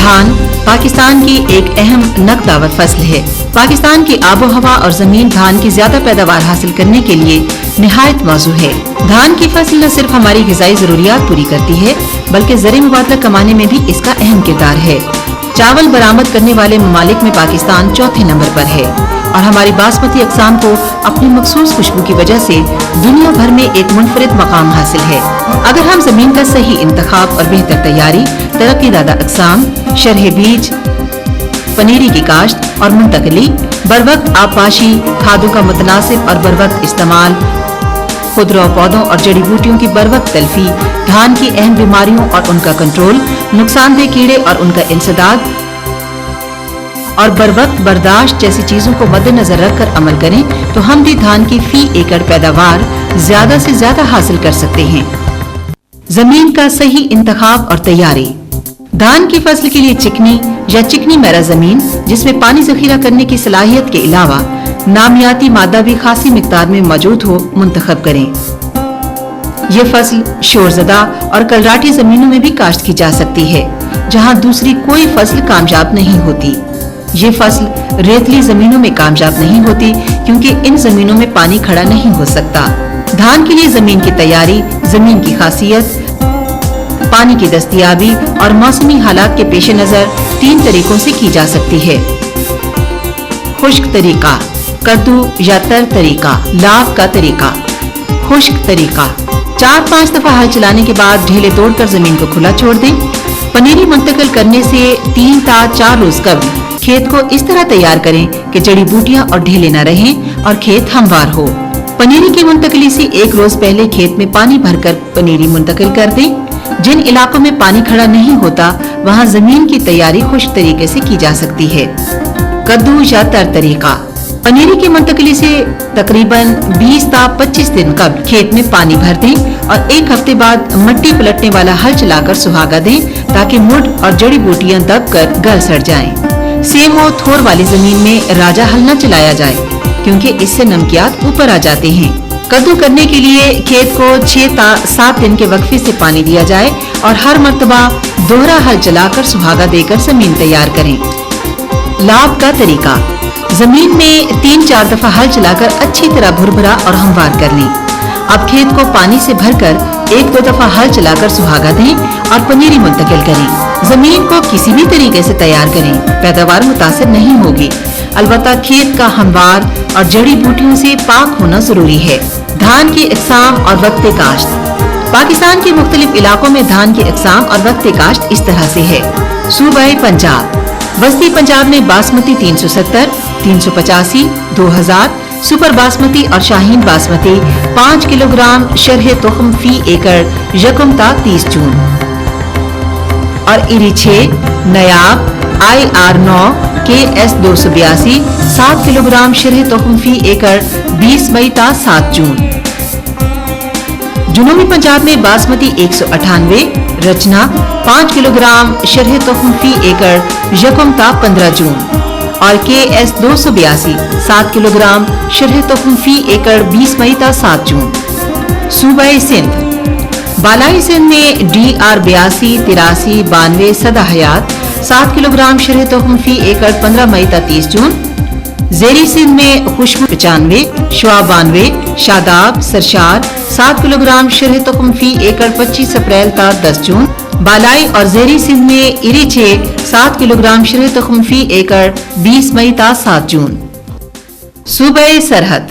धान पाकिस्तान की एक अहम नकदावर फसल है। पाकिस्तान की आबो हवा और जमीन धान की ज्यादा पैदावार हासिल करने के लिए निहायत मौजू है। धान की फसल न सिर्फ हमारी ग़िज़ाई ज़रूरियात पूरी करती है बल्कि ज़री मुबादला कमाने में भी इसका अहम किरदार है। चावल बरामद करने वाले ममालिक में पाकिस्तान चौथे नंबर पर है और हमारी बासमती अक़साम को अपनी मखसूस खुशबू की वजह से दुनिया भर में एक मुनफरिद मकाम हासिल है। अगर हम जमीन का सही इंतखाब और बेहतर तैयारी, तरक्कीयाफ्ता अक़साम, शरह बीज, पनीरी की काश्त और मुंतकली, बरवक्त आबपाशी, खादों का मुतनासिब और बरवक्त इस्तेमाल, खुदरा पौधों और जड़ी बूटियों की बरवक्त तलफी, धान की अहम बीमारियों और उनका कंट्रोल, नुकसानदेह कीड़े और उनका इंसदाद और बरवक्त बर्दाश्त जैसी चीजों को मद्देनजर रखकर अमल करें तो हम भी धान की फी एकड़ पैदावार ज्यादा से ज्यादा हासिल कर सकते हैं। जमीन का सही इंतखाब और तैयारी। धान की फसल के लिए चिकनी या चिकनी मैरा जमीन जिसमें पानी जखीरा करने की सलाहियत के अलावा नामियाती मादा भी खासी मिकदार में मौजूद हो मुंतखब करें। ये फसल शोरज़दा और कलराटी जमीनों में भी काश्त की जा सकती है जहां दूसरी कोई फसल कामयाब नहीं होती। ये फसल रेतली जमीनों में कामयाब नहीं होती क्योंकि इन जमीनों में पानी खड़ा नहीं हो सकता। धान के लिए जमीन की तैयारी जमीन की खासियत, पानी की दस्तयाबी और मौसमी हालात के पेश नजर 3 तरीकों से की जा सकती है। खुश्क तरीका, कद्दू या तर तरीका, लाव का तरीका। खुश्क तरीका, 4-5 दफा हल चलाने के बाद ढेले तोड़कर जमीन को खुला छोड़ दें। पनीरी मुंतकिल करने से 3 ta 4 रोज कबल खेत को इस तरह तैयार करें कि जड़ी बूटियां और ढेले न रहें और खेत हमवार हो। पनीरी की मुंतकली से 1 रोज पहले खेत में पानी भरकर पनीरी मुंतकिल कर दें। जिन इलाकों में पानी खड़ा नहीं होता वहां जमीन की तैयारी खुश्क तरीके से की जा सकती है। कद्दू या तर तरीका, पनीरी की मुंतकली से तकरीबन 20 ta 25 दिन कबल खेत में पानी भर दें और 1 हफ्ते बाद मट्टी पलटने वाला हल चलाकर सुहागा दें ताकि मुड़ और जड़ी बूटियां दबकर गल सड़ जाएं। सेमो थोर वाली जमीन में राजा हल न चलाया जाए क्योंकि इससे नमकियात ऊपर आ जाते हैं। कद्दू करने के लिए खेत को 6 ta 7 दिन के वक्फे से पानी दिया जाए और हर मर्तबा दोहरा हल चलाकर सुहागा देकर जमीन तैयार करें। लाव का तरीका, जमीन में 3-4 दफा हल चलाकर अच्छी तरह भुरभुरा और हमवार कर लें। अब खेत को पानी से भरकर 1-2 दफा हल चलाकर सुहागा दें और पनीरी मुंतकिल करें। जमीन को किसी भी तरीके से तैयार करें, पैदावार मुतासिर नहीं होगी। अलबत्ता खेत का हमवार और जड़ी बूटियों से पाक होना जरूरी है। धान की अक़साम और वक्त काश्त। पाकिस्तान के मुख्तलिफ इलाकों में धान की अक़साम और वक्त काश्त इस तरह से है। सूबाए पंजाब, वस्ती पंजाब में बासमती 370, 385, 2000, सुपर बासमती और शाहीन बासमती 5 किलोग्राम शरह तुख्म फी एकड़ यकम ta 30 जून और इरी 6, नयाब, IR9, KS 282 7 किलोग्राम शरह तुख्म फी एकड़ 20 मई ta 7 जून। जुनूबी पंजाब में बासमती 198, रचना 5 किलोग्राम शरह तुख्म फी एकड़ यकम ta 15 जून और KS 282 7 किलोग्राम शरह तुख्म फी एकड़ 20 मई ta 7 जून। सूबाए सिंध, बालाई सिंध में DR 82, 83, 92 सदा हयात 7 किलोग्राम शरह तुख्म फी एकड़ 15 मई ta 30 जून। ज़ेरी सिंध में खुशबू 95, शुआ 92, शादाब, सरशार 7 किलोग्राम शरह तुख्म फी एकड़ 25 अप्रैल ta 10 जून। बालाई और ज़ेरी सिंध में इरी 6 7 किलोग्राम शरह तुख्म फी एकड़ 20 मई ta 7 जून। सूबाए सरहद,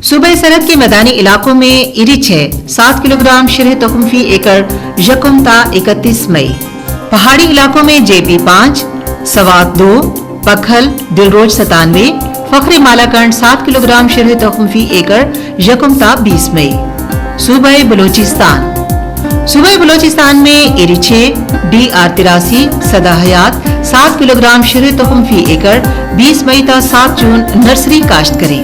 सूबाए सरहद के मैदानी इलाकों में इरी 6 7 किलोग्राम शरह तुख्म फी एकड़ यकम ta 31 मई। पहाड़ी इलाकों में JP 5, सवात 2, पखल, दिलरोज 97, फखरे मालाकंड 7 किलोग्राम शरह तुख्म फी एकड़ यकम ta 20 मई। सूबाए बलोचिस्तान, सूबाए बलोचिस्तान में इरी 6 DR 83, सदा हयात 7 किलोग्राम शरह तुख्म फी एकड़ 20 मई ta 7 जून नर्सरी काश्त करें।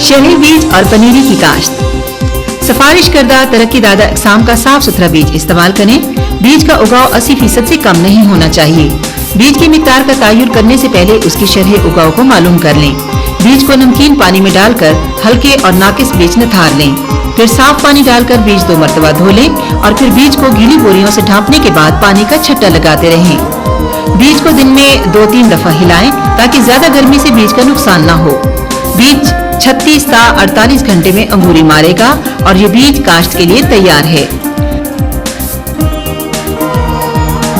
शरह बीज और पनीरी की काश्त। सिफारिश करदा तरक्कीयाफ्ता अक़साम का साफ सुथरा बीज इस्तेमाल करें। बीज का उगाव 80% से कम नहीं होना चाहिए। बीज की मिकदार का तयन करने से पहले उसकी शरह उगाव को मालूम कर लें। बीज को नमकीन पानी में डालकर हल्के और नाकिस बीज निथार लें। फिर साफ पानी डालकर बीज 2 मरतबा धो लें और फिर बीज को गीली बोरियों से ढांपने के बाद पानी का छट्टा लगाते रहें। बीज को दिन में 2-3 दफा हिलाएं ताकि ज्यादा गर्मी से बीज का नुकसान न हो। बीज 36 से 48 घंटे में अंगूरी मारेगा और ये बीज काश्त के लिए तैयार है।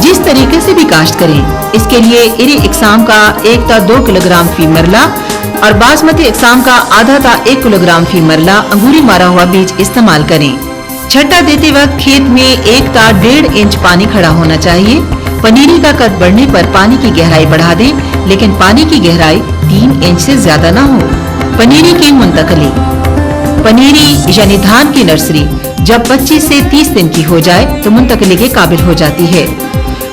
जिस तरीके से भी काश्त करें, इसके लिए इरी इकसाम का 1 से 2 किलोग्राम फी मरला और बासमती इकसाम का आधा से 1 किलोग्राम फी मरला अंगूरी मारा हुआ बीज इस्तेमाल करें। छट्टा देते वक्त खेत में 1 से 1.5 इंच पानी खड़ा होना चाहिए। पनीरी का कद बढ़ने पर पानी की गहराई बढ़ा दें, लेकिन पानी की गहराई 3 इंच से ज्यादा न हो। पनीरी की मुंतकली। पनीरी यानी धान की नर्सरी जब 25 से 30 दिन की हो जाए तो मुंतकली के काबिल हो जाती है।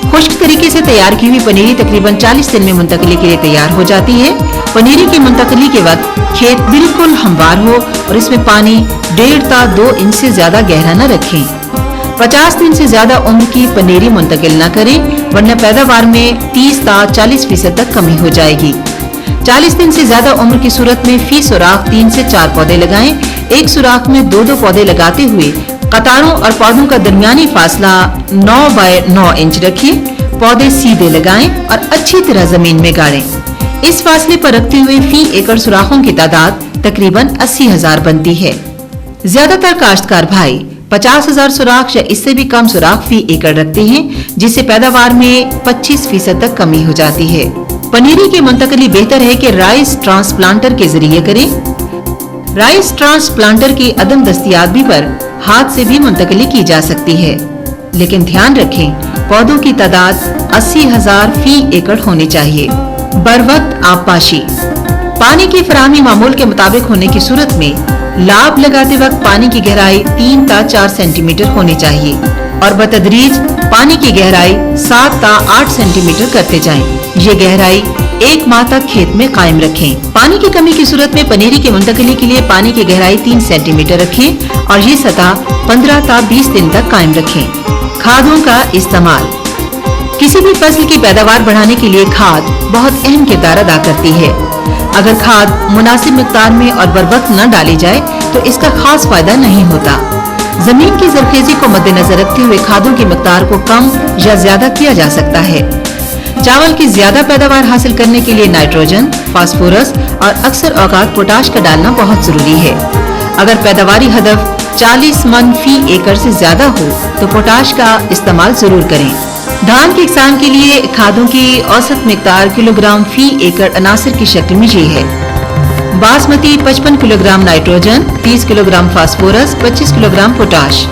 खुश्क तरीके से तैयार की हुई पनीरी तकरीबन 40 दिन में मुंतकली के लिए तैयार हो जाती है। पनीरी की मुंतकली के वक्त खेत बिल्कुल हमवार हो और इसमें पानी 1.5 से 2 इंच से ज्यादा गहरा न रखें। 50 दिन से ज्यादा उम्र की पनीरी मुंतकिल न करें, वरना पैदावार में 30 से 40% तक कमी हो जाएगी। 40 दिन से ज्यादा उम्र की सूरत में फी सुराख 3 से 4 पौधे लगाएं। एक सुराख में 2-2 पौधे लगाते हुए कतारों और पौधों का दरमियानी फासला 9 बाय 9 इंच रखें। पौधे सीधे लगाएं और अच्छी तरह जमीन में गाड़ें। इस फासले पर रखते हुए फी एकड़ सुराखों की तादाद तकरीबन 80,000 बनती है। ज्यादातर काश्तकार भाई 50,000 सुराख या इससे भी कम सुराख फी एकड़ रखते हैं, जिससे पैदावार में 25% तक कमी हो जाती है। पनीरी की मुंतकली बेहतर है कि राइस ट्रांसप्लांटर के जरिए करें। राइस ट्रांसप्लांटर की अदम दस्तयाबी पर हाथ से भी मुंतकली की जा सकती है, लेकिन ध्यान रखें पौधों की तादाद 80,000 फी एकड़ होनी चाहिए। बरवक्त आबपाशी। पानी की फराहमी मामूल के मुताबिक होने की सूरत में लाभ लगाते वक्त पानी की गहराई 3 से 4 सेंटीमीटर होनी चाहिए और बतदरीज पानी की गहराई 7 से 8 सेंटीमीटर करते जाएं। ये गहराई 1 माह तक खेत में कायम रखें। पानी की कमी की सूरत में पनीरी की मुंतकली के लिए पानी की गहराई 3 सेंटीमीटर रखें और ये सतह 15 से 20 दिन तक कायम रखें। खादों का इस्तेमाल। किसी भी फसल की पैदावार बढ़ाने के लिए खाद बहुत अहम किरदार अदा करती है। अगर खाद मुनासिब मिकदार में और बरवक्त न डाली जाए तो इसका खास फायदा नहीं होता। जमीन की जरखेजी को मद्देनजर रखते हुए खादों की मिकदार को कम या ज्यादा किया जा सकता है। चावल की ज्यादा पैदावार हासिल करने के लिए नाइट्रोजन, फास्फोरस और अक्सर औकात पोटाश का डालना बहुत जरूरी है। अगर पैदावारी हदफ 40 मन फी एकड़ से ज्यादा हो तो पोटाश का इस्तेमाल जरूर करें। धान की किसान के लिए खादों की औसत मिकदार किलोग्राम फी एकड़ अनासर की शक्ल में ये है। Basmati 55 kilogram nitrogen, 30 kilogram phosphorus, 25 kilogram potash.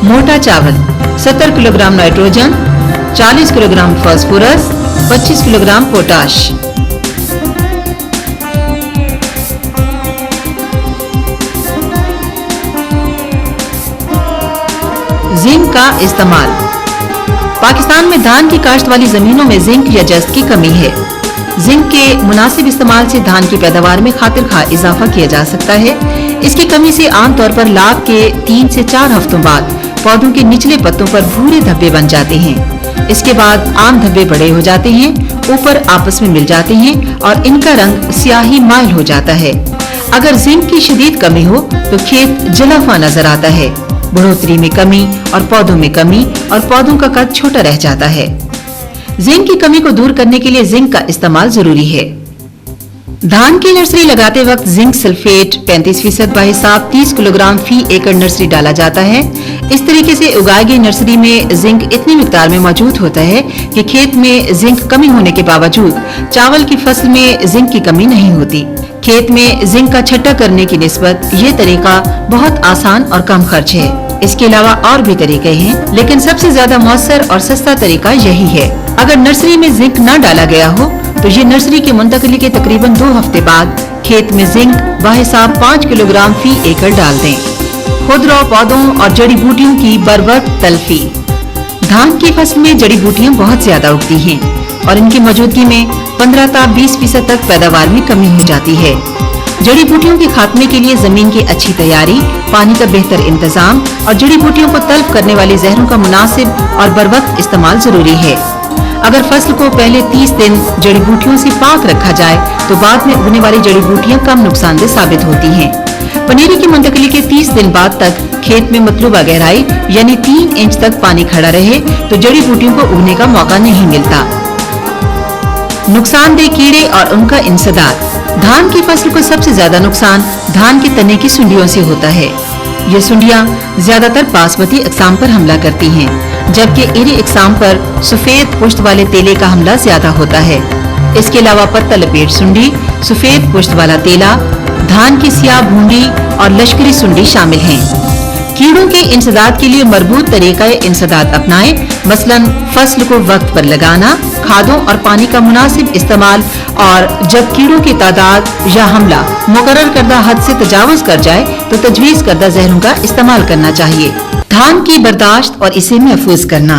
मोटा चावल 70 kilogram nitrogen, 40 kilogram phosphorus, 25 kilogram potash. Zinc का इस्तेमाल। पाकिस्तान में धान की काश्त वाली जमीनों में जिंक या जस्त की कमी है। जिंक के मुनासिब इस्तेमाल से धान की पैदावार में खातिर खा इजाफा किया जा सकता है। इसकी कमी से आमतौर पर लाभ के 3 से 4 हफ्तों बाद पौधों के निचले पत्तों पर भूरे धब्बे बन जाते हैं। इसके बाद आम धब्बे बड़े हो जाते हैं, ऊपर आपस में मिल जाते हैं और इनका रंग स्याही माइल हो जाता है। अगर जिंक की शदीद कमी हो तो खेत जला हुआ नजर आता है, बढ़ोतरी में कमी और पौधों में कमी और पौधों का कद छोटा रह जाता है। जिंक की कमी को दूर करने के लिए जिंक का इस्तेमाल जरूरी है। धान की नर्सरी लगाते वक्त जिंक सल्फेट 35% बाई हिसाब 30 किलोग्राम फी एकड़ नर्सरी डाला जाता है। इस तरीके से उगाई गई नर्सरी में जिंक इतनी मिकदार में मौजूद होता है कि खेत में जिंक कमी होने के बावजूद चावल की फसल में जिंक की कमी नहीं होती। खेत में जिंक का छट्टा करने की निस्बत ये तरीका बहुत आसान और कम खर्च है। इसके अलावा और भी तरीके हैं, लेकिन सबसे ज्यादा मौसर और सस्ता तरीका यही है। अगर नर्सरी में जिंक न डाला गया हो तो ये नर्सरी की मुंतकली के तकरीबन 2 हफ्ते बाद खेत में जिंक बाहिसाब 5 किलोग्राम फी एकड़ डाल दें। खुदरो पौधों और जड़ी बूटियों की बरवक्त तलफी। धान की फसल में जड़ी बूटियां बहुत ज्यादा उगती हैं और इनकी मौजूदगी में 15 से 20% तक पैदावार में कमी हो जाती है। जड़ी बूटियों के खात्मे के लिए जमीन की अच्छी तैयारी, पानी का बेहतर इंतजाम और जड़ी बूटियों को तल्फ करने वाले जहरों का मुनासिब और बरवक्त इस्तेमाल जरूरी है। अगर फसल को पहले 30 दिन जड़ी बूटियों से पाक रखा जाए तो बाद में उगने वाली जड़ी बूटियां कम नुकसानदेह साबित होती हैं। पनीरी की मुंतकली के 30 दिन बाद तक खेत में मतलूबा गहराई यानी 3 इंच तक पानी खड़ा रहे तो जड़ी बूटियों को उगने का मौका नहीं मिलता। नुकसानदेह कीड़े और उनका इंसदाद। धान की फसल को सबसे ज्यादा नुकसान धान के तने की सुंडियों से होता है। ये सुंडियां ज्यादातर बासमती अक़साम पर हमला करती हैं, जबकि इरी अक़साम पर सफेद पुष्ट वाले तेले का हमला ज्यादा होता है। इसके अलावा पत्ता लपेट सुंडी, सफेद पुष्ट वाला तेला, धान की सियाह भूंडी और लश्करी सुंडी शामिल हैं। कीड़ों के इंसदाद के लिए मजबूत तरीका इंसदाद अपनाएं, मसलन फसल को वक्त पर लगाना, खादों और पानी का मुनासिब इस्तेमाल, और जब कीड़ों की तादाद या हमला मुकर्रर करदा हद से तजावुज कर जाए तो तजवीज़ करदा जहरों का इस्तेमाल करना चाहिए। धान की बर्दाश्त और इसे महफूज करना।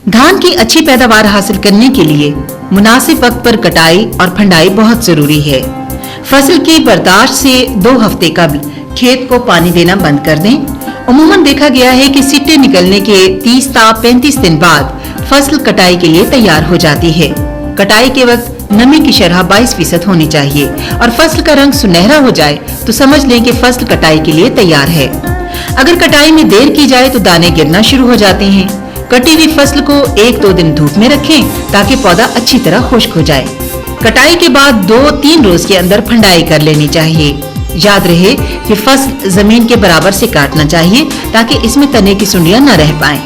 धान की अच्छी पैदावार हासिल करने के लिए मुनासिब वक्त पर कटाई और फंडाई बहुत जरूरी है। फसल की बर्दाश्त से 2 हफ्ते कबल खेत को पानी देना बंद कर दें। उमूमन देखा गया है कि सिट्टे निकलने के 30 ता 35 दिन बाद फसल कटाई के लिए तैयार हो जाती है। कटाई के वक्त नमी की शरह 22% होनी चाहिए और फसल का रंग सुनहरा हो जाए तो समझ लें कि फसल कटाई के लिए तैयार है। अगर कटाई में देर की जाए तो दाने गिरना शुरू हो जाते हैं। कटी हुई फसल को 1-2 दिन धूप में रखें ताकि पौधा अच्छी तरह खुश्क हो जाए। कटाई के बाद 2-3 रोज के अंदर फंडाई कर लेनी चाहिए। याद रहे कि फसल जमीन के बराबर से काटना चाहिए ताकि इसमें तने की सुंडियां न रह पाएं।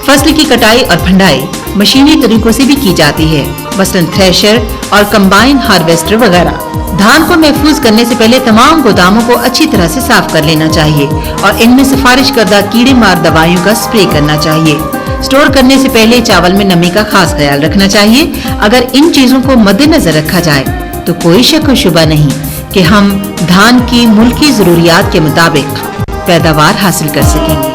फसल की कटाई और फंडाई मशीनी तरीकों से भी की जाती है, मसलन थ्रेशर और कंबाइन हार्वेस्टर वगैरह। धान को महफूज करने से पहले तमाम गोदामों को अच्छी तरह से साफ कर लेना चाहिए और इनमें सिफारिश करदा कीड़े मार दवाइयों का स्प्रे करना चाहिए। स्टोर करने से पहले चावल में नमी का खास ख्याल रखना चाहिए। अगर इन चीजों को मद्देनजर रखा जाए तो कोई शक व शुबा नहीं कि हम धान की मुल्की जरूरियात के मुताबिक पैदावार हासिल कर सकेंगे।